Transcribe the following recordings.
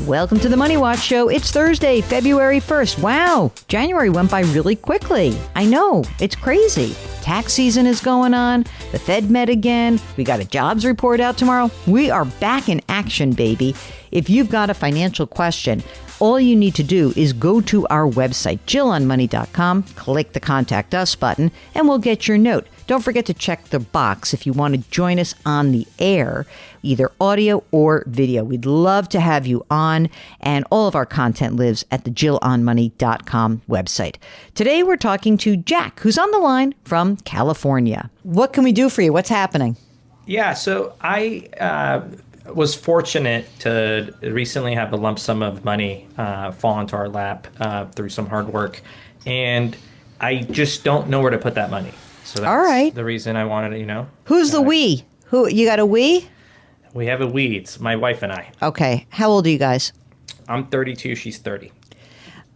Welcome to the Money Watch Show. It's Thursday, February 1st. Wow, January went by really quickly. I know, it's crazy. Tax season is going on. The Fed met again. We got a jobs report out tomorrow. We are back in action, baby. If you've got a financial question, all you need to do is go to our website, JillOnMoney.com, click the Contact Us button, and we'll get your note. Don't forget to check the box if you want to join us on the air, either audio or video. We'd love to have you on, and all of our content lives at the JillOnMoney.com website. Today we're talking to Jack, who's on the line from California. What can we do for you? What's happening? Yeah, so I was fortunate to recently have a lump sum of money fall into our lap through some hard work, and I just don't know where to put that money. So that's all right. The reason I wanted to, Who's the we? Who you got a we? We have a we. It's my wife and I. Okay. How old are you guys? I'm 32. She's 30.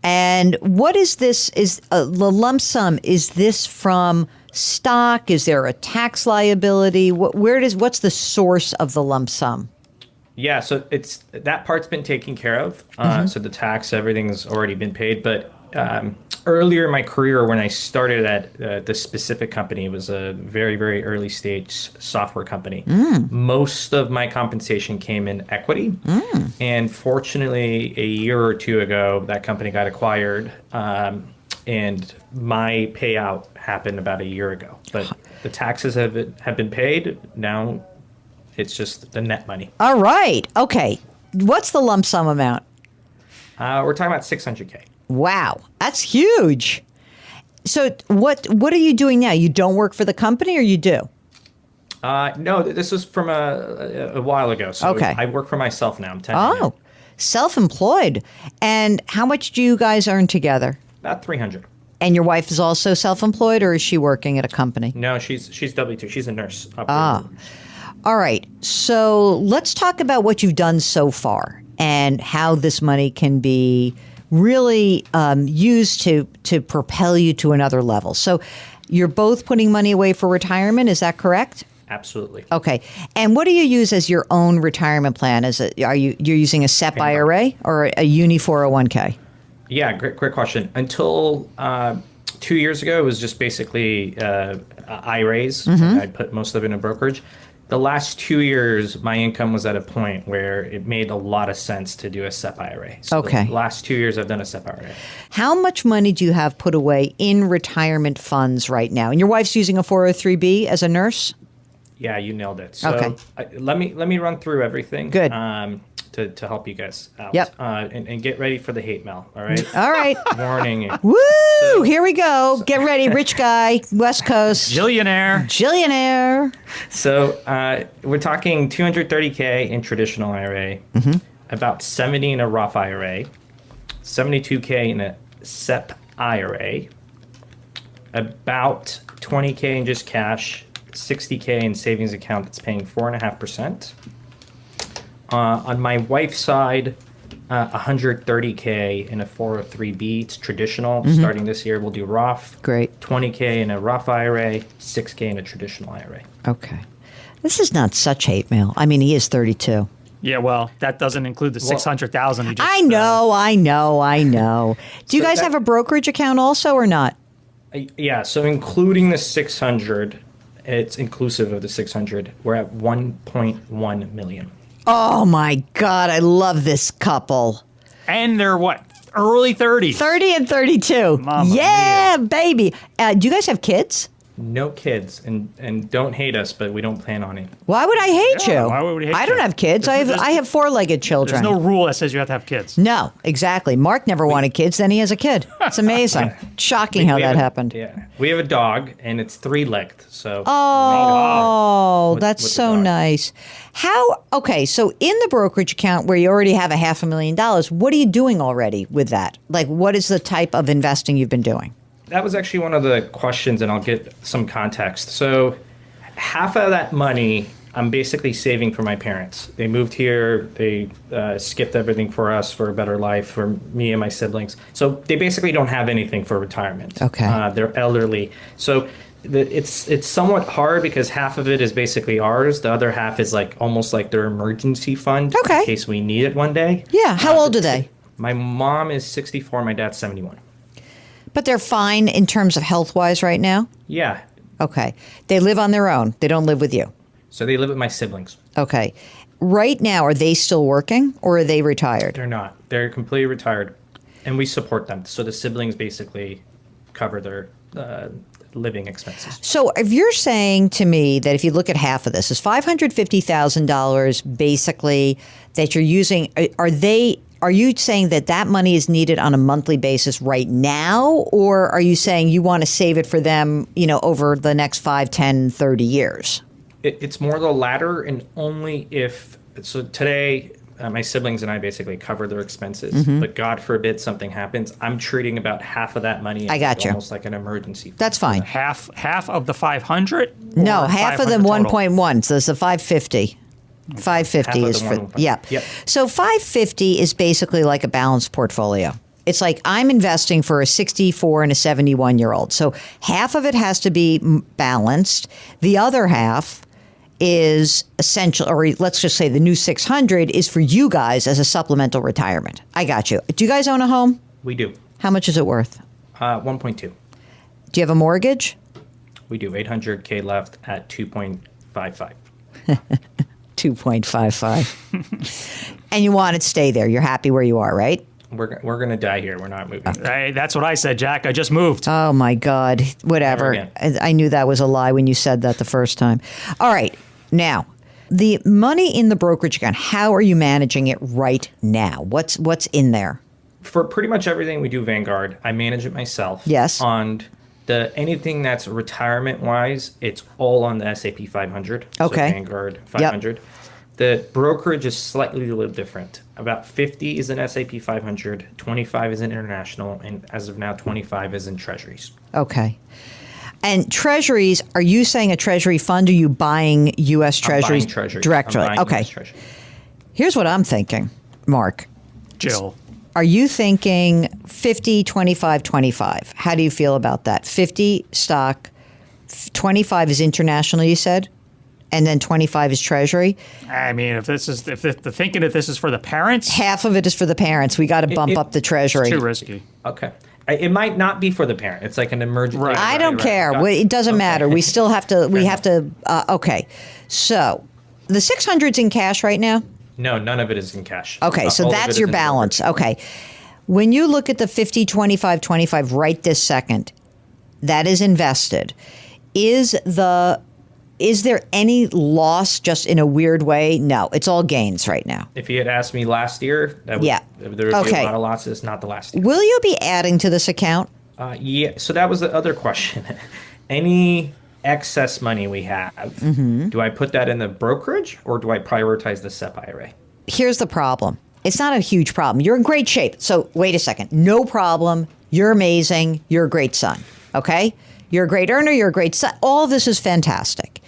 And what is this? Is the lump sum? Is this from stock? Is there a tax liability? What's the source of the lump sum? Yeah, so it's that part's been taken care of. So the tax, everything's already been paid. But earlier in my career, when I started at this specific company, it was a very, very early stage software company. Most of my compensation came in equity. And fortunately, a year or two ago, that company got acquired. And my payout happened about a year ago. But the taxes have been paid. Now it's just the net money. All right. Okay. What's the lump sum amount? We're talking about $600K. Wow. That's huge. So what are you doing now? You don't work for the company, or you do? No, this was from a while ago. So okay. I work for myself now. I'm 10. Oh, self-employed. And how much do you guys earn together? About 300. And your wife is also self-employed, or is she working at a company? No, she's W-2. She's a nurse. All right. So let's talk about what you've done so far and how this money can be really used to propel you to another level. So you're both putting money away for retirement. Is that correct? Absolutely. Okay. And what do you use as your own retirement plan? You're using a SEP IRA or a Uni 401k? Yeah, great question. Until 2 years ago, it was just basically IRAs. I put most of it in a brokerage. The last 2 years, my income was at a point where it made a lot of sense to do a SEP IRA. So okay. The last 2 years, I've done a SEP IRA. How much money do you have put away in retirement funds right now? And your wife's using a 403B as a nurse? Yeah, you nailed it. So okay. Let me run through everything. Good. To help you guys out. Yep. And get ready for the hate mail, all right? All right. Warning. Woo! So, here we go. Get ready, rich guy, West Coast. Jillionaire. So we're talking $230K in traditional IRA, about 70 in a Roth IRA, 72K in a SEP IRA, about 20K in just cash, 60K in savings account that's paying 4.5%. On my wife's side, 130K in a 403B. It's traditional. Starting this year, we'll do Roth. Great. 20K in a Roth IRA, 6K in a traditional IRA. Okay. This is not such hate mail. I mean, he is 32. Yeah, well, that doesn't include the 600,000 you just... I know. Do you guys have a brokerage account also or not? Yeah, so including the 600, it's inclusive of the 600. We're at 1.1 million. Oh, my God. I love this couple. And they're what? Early 30s. 30 and 32. Mama yeah, mia. baby. Do you guys have kids? No kids, and don't hate us, but we don't plan on it. Why would I hate you? Why would we hate I don't you? have kids. I have four-legged children. There's no rule that says you have to have kids. No, exactly. Mark never wanted kids, then he has a kid. It's amazing. Shocking how that happened. Yeah. We have a dog, and it's three-legged, so... Oh, with that's the so dog. nice. Okay, so in the brokerage account where you already have $500,000, what are you doing already with that? Like, what is the type of investing you've been doing? That was actually one of the questions, and I'll get some context. So half of that money I'm basically saving for my parents. They moved here. They skipped everything for us for a better life for me and my siblings. So they basically don't have anything for retirement. Okay. They're elderly. So It's somewhat hard because half of it is basically ours. The other half is like almost like their emergency fund Okay. in case we need it one day. Yeah. How old are they? My mom is 64. My dad's 71. But they're fine in terms of health-wise right now? Yeah. Okay. They live on their own. They don't live with you. So they live with my siblings. Okay. Right now, are they still working or are they retired? They're not. They're completely retired, and we support them. So the siblings basically cover their living expenses. So if you're saying to me that if you look at half of this, is $550,000 basically that you're using, are you saying that that money is needed on a monthly basis right now, or are you saying you want to save it for them, over the next 5, 10, 30 years? It's more the latter, and only if so. Today, my siblings and I basically cover their expenses. But God forbid something happens, I'm treating about half of that money. I got you. Almost like an emergency fund. That's fine. Half of the 500? No, half of the 1.1. So it's the 550. 550 Half of is the for 1.1. yeah. Yep. So 550 is basically like a balanced portfolio. It's like I'm investing for a 64 and a 71-year-old. So half of it has to be balanced. The other half is essential, or let's just say the new 600 is for you guys as a supplemental retirement. I got you. Do you guys own a home? We do. How much is it worth? 1.2. Do you have a mortgage? We do. 800K left at 2.55. 2.55. And you want it to stay there. You're happy where you are, right? We're going to die here. We're not moving. Hey, that's what I said, Jack. I just moved. Oh, my God. Whatever. Never again. I knew that was a lie when you said that the first time. All right. Now, the money in the brokerage account, how are you managing it right now? What's in there? For pretty much everything we do Vanguard, I manage it myself. Yes. On anything that's retirement wise, it's all on the S&P 500. Okay. So Vanguard 500. The brokerage is slightly a little different. About 50 is in S&P 500, 25 is in international, and as of now, 25 is in treasuries. Okay. And treasuries, are you saying a treasury fund, or are you buying U.S. treasuries directly? Okay. US treasuries. Here's what I'm thinking, Mark. Jill. Are you thinking 50, 25, 25? How do you feel about that? 50 stock, 25 is international, you said? And then 25 is treasury? I mean, if the thinking that this is for the parents, Half of it is for the parents. We got to bump up the treasury. it's too risky. Okay. It might not be for the parent. It's like an emergency. Right. I don't care. Got It doesn't Okay. matter. We still have to. Okay. So the 600's in cash right now. No, none of it is in cash. Okay, so All of it that's is your in balance. brokerage. Okay. When you look at the 50, 25, 25 right this second, that is invested. Is there any loss just in a weird way? No, it's all gains right now. If you had asked me last year, there would be Okay. a lot of losses. Not the last year. Will you be adding to this account? Yeah. So that was the other question. Any excess money we have, do I put that in the brokerage or do I prioritize the SEP IRA? Here's the problem. It's not a huge problem. You're in great shape. So wait a second. No problem. You're amazing. You're a great son. Okay? You're a great earner. You're a great son. All of this is fantastic.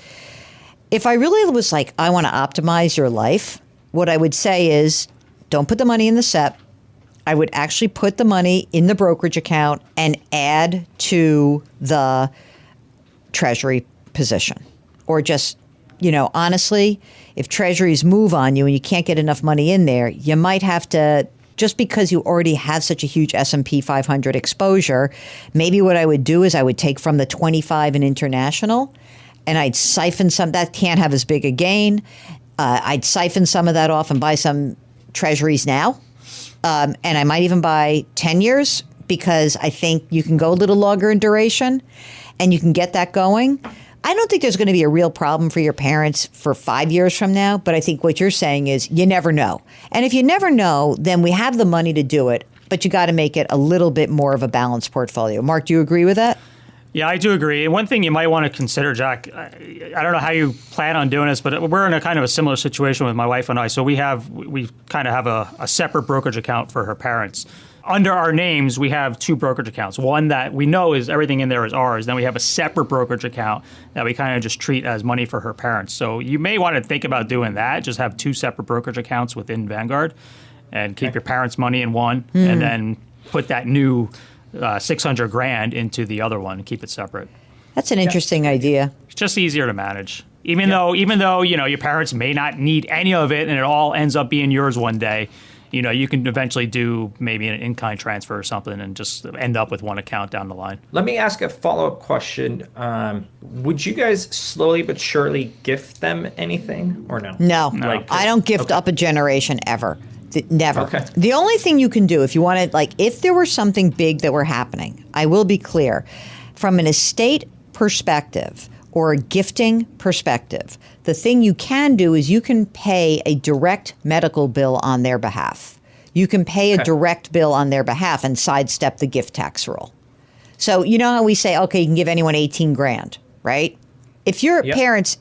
If I really was like, I want to optimize your life, what I would say is don't put the money in the SEP. I would actually put the money in the brokerage account and add to the treasury position. Or just, honestly, if treasuries move on you and you can't get enough money in there, you might have to, just because you already have such a huge S&P 500 exposure, maybe what I would do is I would take from the 25 in international and I'd siphon some. That can't have as big a gain. I'd siphon some of that off and buy some treasuries now. And I might even buy 10 years because I think you can go a little longer in duration and you can get that going. I don't think there's going to be a real problem for your parents for 5 years from now. But I think what you're saying is you never know. And if you never know, then we have the money to do it. But you got to make it a little bit more of a balanced portfolio. Mark, do you agree with that? Yeah, I do agree. And one thing you might want to consider, Jack, I don't know how you plan on doing this, but we're in a kind of a similar situation with my wife and I. So we kind of have a separate brokerage account for her parents. Under our names, we have two brokerage accounts. One that we know is everything in there is ours. Then we have a separate brokerage account that we kind of just treat as money for her parents. So you may want to think about doing that. Just have two separate brokerage accounts within Vanguard and keep your parents' money in one and then put that new $600,000 into the other one and keep it separate. That's an interesting idea. It's just easier to manage. Even though your parents may not need any of it and it all ends up being yours one day, you can eventually do maybe an in-kind transfer or something and just end up with one account down the line. Let me ask a follow-up question. Would you guys slowly but surely gift them anything or no? No, I don't gift up a generation ever. Never. Okay. The only thing you can do if you wanted, if there were something big that were happening, I will be clear, from an estate perspective or a gifting perspective, the thing you can do is you can pay a direct medical bill on their behalf. You can pay a direct bill on their behalf and sidestep the gift tax rule. So you know how we say, okay, you can give anyone 18 grand, right? If your parents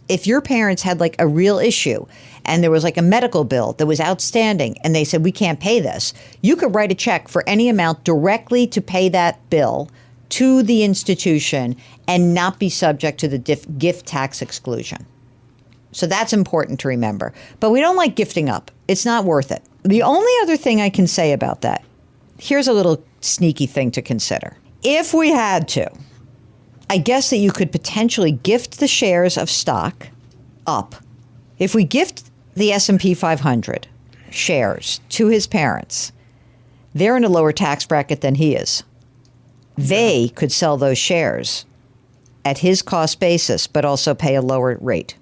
had a real issue and there was a medical bill that was outstanding and they said, we can't pay this, you could write a check for any amount directly to pay that bill to the institution and not be subject to the gift tax exclusion. So that's important to remember. But we don't like gifting up. It's not worth it. The only other thing I can say about that, here's a little sneaky thing to consider. If we had to, I guess that you could potentially gift the shares of stock up. If we gift the S&P 500 shares to his parents, they're in a lower tax bracket than he is. They could sell those shares at his cost basis, but also pay a lower rate.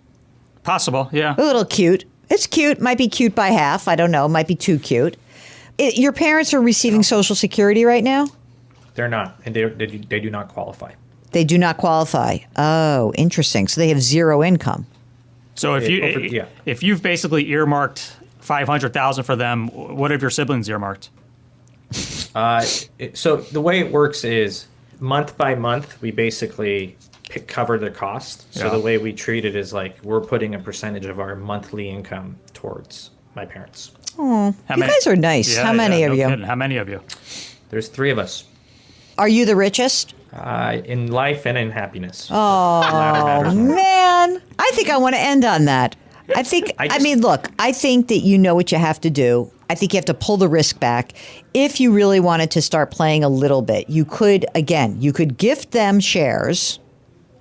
Possible, yeah. A little cute. It's cute. Might be cute by half. I don't know. Might be too cute. Your parents are receiving Social Security right now? They're not, and they do not qualify. They do not qualify. Oh, interesting. So they have zero income. So if you've basically earmarked $500,000 for them, what have your siblings earmarked? So the way it works is month by month, we basically cover the cost. So the way we treat it is we're putting a percentage of our monthly income towards my parents. Oh, you guys are nice. How many of you? Kidding. How many of you? There's 3 of us. Are you the richest? In life and in happiness. Oh, man. I think I want to end on that. I think that you know what you have to do. I think you have to pull the risk back. If you really wanted to start playing a little bit, you could gift them shares,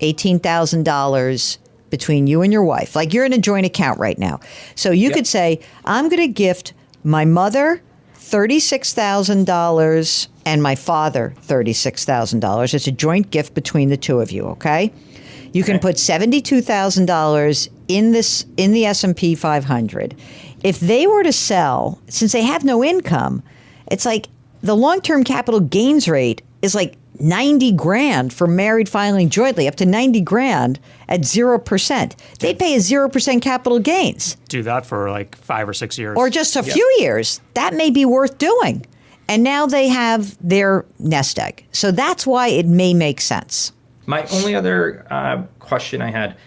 $18,000 between you and your wife. You're in a joint account right now. So you could say, I'm going to gift my mother $36,000 and my father $36,000. It's a joint gift between the two of you, okay? You can put $72,000 in the S&P 500. If they were to sell, since they have no income, it's the long-term capital gains rate is 90 grand for married filing jointly, up to 90 grand at 0%. They'd pay a 0% capital gains. Do that for 5 or 6 years. Or just a few years. That may be worth doing. And now they have their nest egg. So that's why it may make sense. My only other question I had,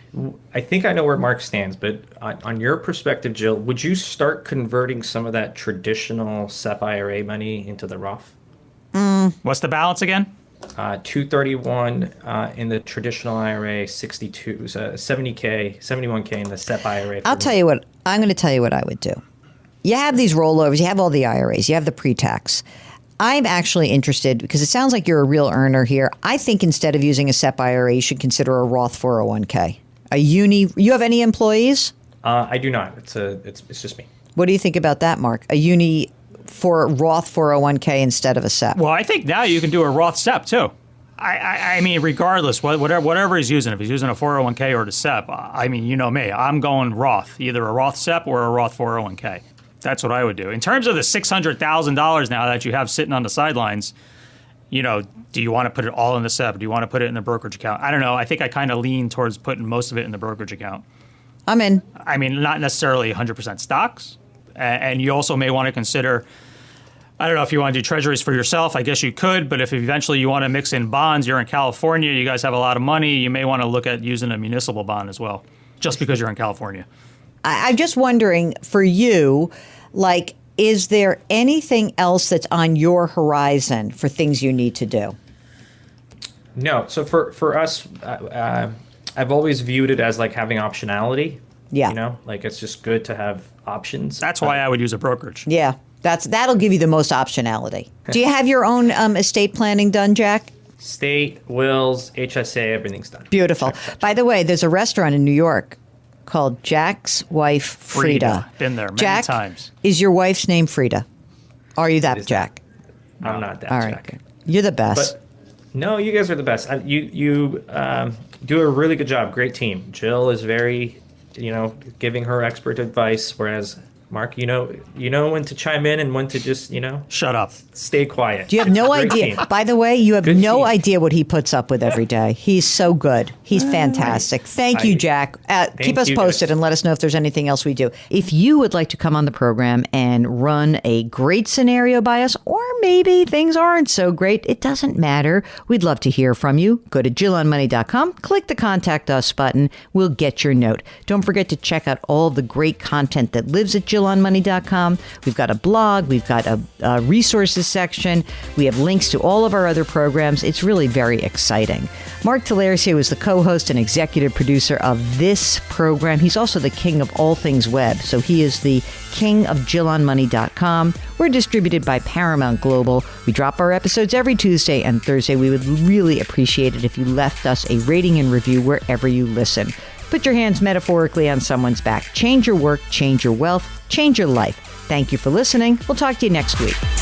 I think I know where Mark stands, but on your perspective, Jill, would you start converting some of that traditional SEP IRA money into the Roth? What's the balance again? 231 in the traditional IRA, 62, 70K, 71K in the SEP IRA. I'm going to tell you what I would do. You have these rollovers, you have all the IRAs, you have the pre-tax. I'm actually interested, because it sounds like you're a real earner here. I think instead of using a SEP IRA, you should consider a Roth 401k. You have any employees? I do not. It's just me. What do you think about that, Mark? A uni for Roth 401k instead of a SEP? Well, I think now you can do a Roth SEP too. I mean, regardless, whatever he's using, if he's using a 401k or a SEP, I mean, you know me, I'm going Roth, either a Roth SEP or a Roth 401k. That's what I would do. In terms of the $600,000 now that you have sitting on the sidelines, do you want to put it all in the SEP? Do you want to put it in the brokerage account? I don't know. I think I kind of lean towards putting most of it in the brokerage account. I'm in. I mean, not necessarily 100% stocks. And you also may want to consider, I don't know if you want to do treasuries for yourself. I guess you could. But if eventually you want to mix in bonds, you're in California, you guys have a lot of money, you may want to look at using a municipal bond as well, just because you're in California. I'm just wondering, for you, is there anything else that's on your horizon for things you need to do? No. So for us, I've always viewed it as having optionality. Yeah. It's just good to have options. That's why I would use a brokerage. Yeah. That'll give you the most optionality. Do you have your own estate planning done, Jack? state, wills, HSA, everything's done. Beautiful. By the way, there's a restaurant in New York called Jack's Wife Frida. Been there many Jack, times. Is your wife's name Frida? Are you that Jack? I'm not that All right. Jack. You're the best. But no, you guys are the best. You do a really good job. Great team. Jill is very, giving her expert advice, whereas Mark, you know when to chime in and when to just, Shut up. stay quiet. You have no idea. Team. By the way, you have Good no team. idea what he puts up with every day. He's so good. He's fantastic. Thank you, Jack. Keep us you, posted guys. and let us know if there's anything else we do. If you would like to come on the program and run a great scenario by us, or maybe things aren't so great, it doesn't matter. We'd love to hear from you. Go to JillOnMoney.com, click the Contact Us button. We'll get your note. Don't forget to check out all the great content that lives at JillOnMoney.com. We've got a blog. We've got a resources section. We have links to all of our other programs. It's really very exciting. Mark Talercio is the co-host and executive producer of this program. He's also the king of all things web. So he is the king of JillOnMoney.com. We're distributed by Paramount Global. We drop our episodes every Tuesday and Thursday. We would really appreciate it if you left us a rating and review wherever you listen. Put your hands metaphorically on someone's back. Change your work, change your wealth, change your life. Thank you for listening. We'll talk to you next week.